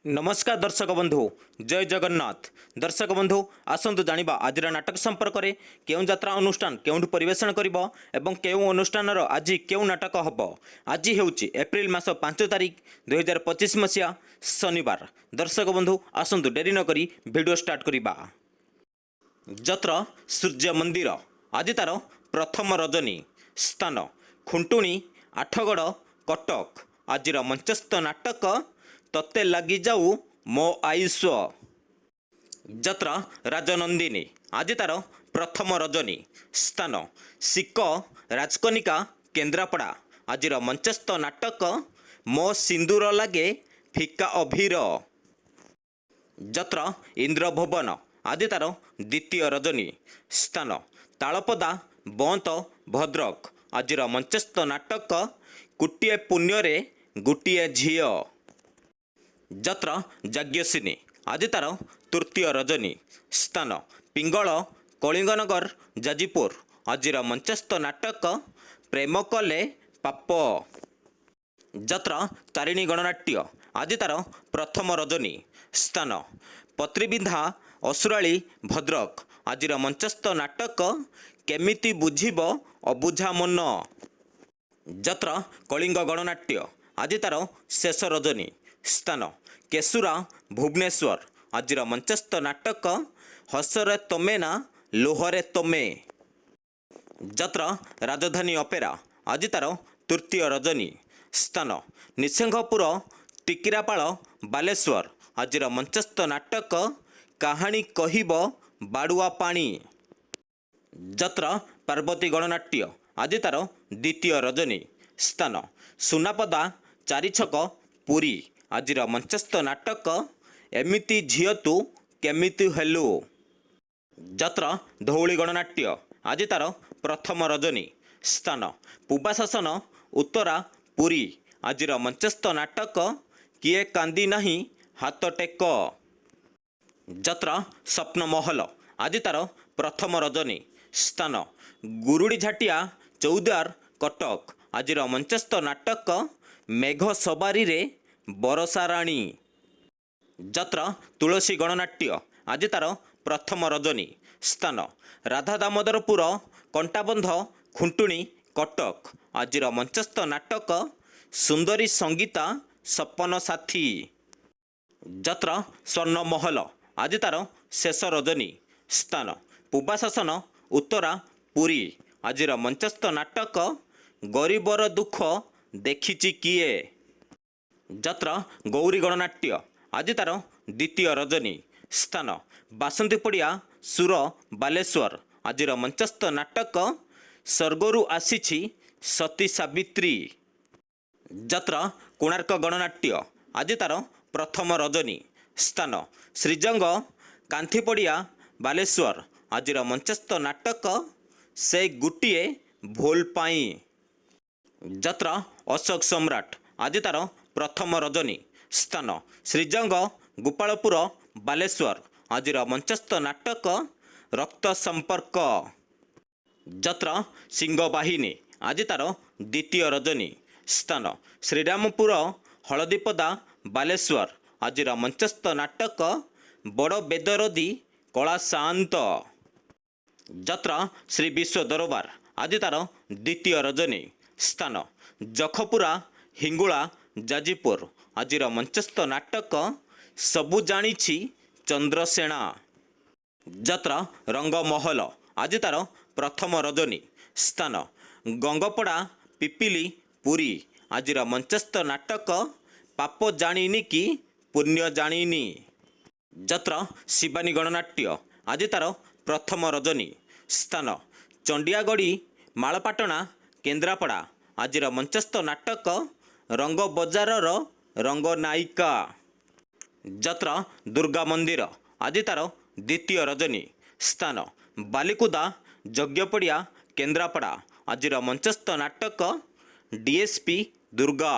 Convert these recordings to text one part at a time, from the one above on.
नमस्कार दर्शक बंधु जय जगन्नाथ। दर्शक बंधु आसतु जानिबा आज नाटक संपर्क में केउं यात्रा अनुष्ठान केउंठु परिवेषण करिबो एवं केउं अनुष्ठान आज केउं नाटक हबो। आज हेउची एप्रिल मास 5 तारिख 2025 मसीहा शनिवार। दर्शक बंधु आसतु डेरी न करी वीडियो स्टार्ट करिबा। जत्र सूर्य मंदिर आज तार प्रथम रजनी स्थान खुंटुणी आठगड़ कटक। आज मंचस्थ नाटक तत्ते लगी जाऊ मो आयुष्व। जत्र राजनंदिनी आज तार प्रथम रजनी स्थान सिक राजकनिका केन्द्रापड़ा। आज मंचस्थ नाटक मो सिंदूर लगे फिका अभीर। जत्र इंद्रभवन आज तार द्वितीय रजनी स्थान तालपदा बंत भद्रक। आज मंचस्थ नाटक कुटिए पुण्य गोटिए झील। जत्र यज्ञसिनी आज तार तृतीय रजनी स्थान पिंगल कलिंगनगर जाजीपुर। आज मंचस्थ नाटक प्रेम कले पाप। जत्र तारिणी गणनाट्य आज तार प्रथम रजनी स्थान पत्रीबिंधा असुराली भद्रक। आज मंचस्थ नाटक केमिति बुझिब अबुझा मन। जत्र कलिंग गणनाट्य आज तार शेष रजनी स्थान केशुरा भुवनेश्वर। आज मंचस्थ नाटक हसरे तमे ना लोहरे तमे। जत्र राजधानी अपेरा आज तार तृतीय रजनी स्थान निसिंहपुर टिकिरापाल बालेश्वर। आज मंचस्थ नाटक कहानी कहिब बाड़ुआ पानी। जत्र पार्वती गणनाट्य आज तार द्वितीय रजनी स्थान सुनापदा चारिछक पुरी। आज मंचस्थ नाटक एमिति झील तू केमिति हेलु। जत्र धौली गणनाट्य आज तार प्रथम रजनी स्थान पूबाशासन उत्तरा पुरी। आज मंचस्थ नाटक किए कांदी नहीं हाथ टेक। जत्र स्वप्न महल आज तार प्रथम रजनी स्थान गुरुड़ी झाटिया चौद्वार कटक। आज मंचस्थ नाटक मेघ सवारी रे बरसा राणी। जत्र तुलसी गणनाट्य आज तार प्रथम रजनी स्थान राधा दामोदरपुर कंटाबंध खुंटुणी कटक। आज मंचस्थ नाटक सुंदरी संगीता सपन साथी। जत्र स्वर्ण महल आज तार शेष रजनी स्थान पूबाशासन उत्तरा पुरी। आज मंचस्थ नाटक गरीबर दुख देखिची किए। जत्र गौरी गणनाट्य आज तार द्वितीय रजनी स्थान बासंती पड़िया सुर बालेश्वर। आज मंचस्थ नाटक स्वर्गरु आसीछि सती सावित्री। जत्र कोणार्क गणनाट्य आज तार प्रथम रजनी स्थान श्रीजंग कांथीपड़िया बालेश्वर। आज मंचस्थ नाटक से गुटिए भोल पाई। जत्र अशोक सम्राट आज तार प्रथम रजनी स्थान श्रीजंग गोपालपुर बालेश्वर। आज मंचस्थ नाटक रक्त संपर्क। जत्र सिंहबाहिनी आज तार द्वितीय रजनी स्थान श्रीरामपुर हलदीपदा बालेश्वर। आज मंचस्थ नाटक बड़ बेदरदी कला शांत। जत्र श्री विश्व दरबार आज तार द्वितीय रजनी स्थान जखपुरा हिंगुला जाजीपुर। आज मंचस्थ नाटक सबु जानिछि चंद्रसेना। जत्र रंगमहल आज तार प्रथम रजनी स्थान गंगपड़ा पिपिली पुरी। आज मंचस्थ नाटक पाप जानिनी कि पुण्य जानिनी। जत्र शिवानी गणनाट्य आज तार प्रथम रजनी स्थान चंडियागढ़ी मालपाटना केन्द्रापड़ा। आज मंचस्थ नाटक रंग बजारर रंग नायिका। जत्र दुर्गा मंदिर आज तार द्वितीय रजनी स्थान बालिकुदा यज्ञपड़िया केन्द्रापड़ा। आज मंचस्थ नाटक डीएसपी दुर्गा।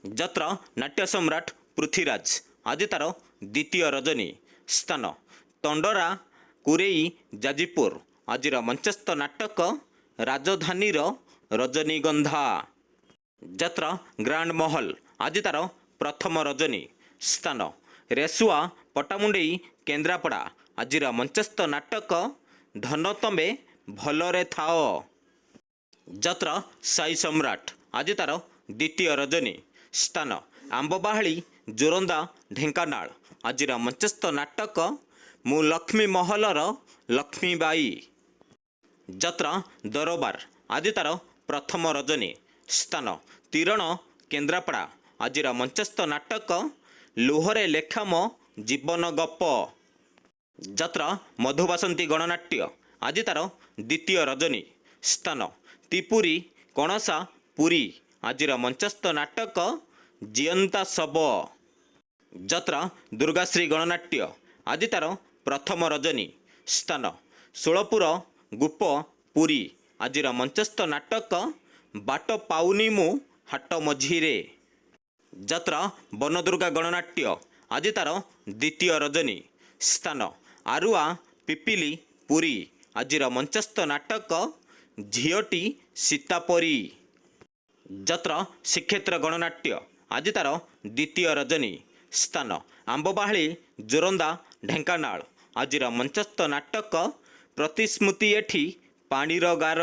जत्र नाट्य सम्राट पृथ्वीराज आज तार द्वितीय रजनी स्थान तंडरा कुरेई जाजीपुर। आज मंचस्थ नाटक राजधानीर रजनीगंधा। जत्र ग्रांड महल आज तार प्रथम रजनी ସ୍ଥାନ ରେସୁଆ ପଟ୍ଟାମୁଣ୍ଡେଇ କେନ୍ଦ୍ରାପଡ଼ା। ଆଜିର ମଞ୍ଚସ୍ଥ ନାଟକ ଧନ ତମେ ଭଲରେ ଥାଅ। ଯାତ୍ରା ସାଇ ସମ୍ରାଟ। ଆଜି ତାର ଦ୍ୱିତୀୟ ରଜନୀ। ସ୍ଥାନ ଆମ୍ବବାହାଳି ଜୋରନ୍ଦା ଢେଙ୍କାନାଳ। ଆଜିର ମଞ୍ଚସ୍ଥ ନାଟକ ମୁଁ ଲକ୍ଷ୍ମୀ ମହଲର ଲକ୍ଷ୍ମୀବାଇ। ଯାତ୍ରା ଦରବାର। ଆଜି ତାର ପ୍ରଥମ ରଜନୀ। ସ୍ଥାନ ତିରଣ କେନ୍ଦ୍ରାପଡ଼ା। ଆଜିର ମଞ୍ଚସ୍ଥ ନାଟକ ଲୁହରେ ଲେଖା ମୋ ଜୀବନ ଗପ। ଯାତ୍ରା ମଧୁବାସନ୍ତୀ ଗଣନାଟ୍ୟ। ଆଜି ତାର ଦ୍ୱିତୀୟ ରଜନୀ। ସ୍ଥାନ ତିପୁରୀ କଣସା ପୁରୀ। ଆଜିର ମଞ୍ଚସ୍ଥ ନାଟକ ଜିଅନ୍ତା ଶବ। ଯାତ୍ରା ଦୁର୍ଗାଶ୍ରୀ ଗଣନାଟ୍ୟ। ଆଜି ତାର ପ୍ରଥମ ରଜନୀ। ସ୍ଥାନ ଷୋଳପୁର ଗୋପ ପୁରୀ। ଆଜିର ମଞ୍ଚସ୍ଥ ନାଟକ ବାଟ ପାଉନି ମୁଁ ହାଟ ମଝିରେ। ଯାତ୍ରା ବନଦୁର୍ଗା ଗଣନାଟ୍ୟ। ଆଜି ତାର ଦ୍ୱିତୀୟ ରଜନୀ। ସ୍ଥାନ ଆରୁଆ ପିପିଲି ପୁରୀ। ଆଜିର ମଞ୍ଚସ୍ଥ ନାଟକ ଝିଅଟି ସୀତାପରି। ଯାତ୍ରା ଶ୍ରୀକ୍ଷେତ୍ର ଗଣନାଟ୍ୟ। ଆଜି ତାର ଦ୍ୱିତୀୟ ରଜନୀ। ସ୍ଥାନ ଆମ୍ବବାହାଳି ଜୋରନ୍ଦା ଢେଙ୍କାନାଳ। ଆଜିର ମଞ୍ଚସ୍ଥ ନାଟକ ପ୍ରତିସ୍ମୃତି ଏଠି ପାଣିର ଗାର।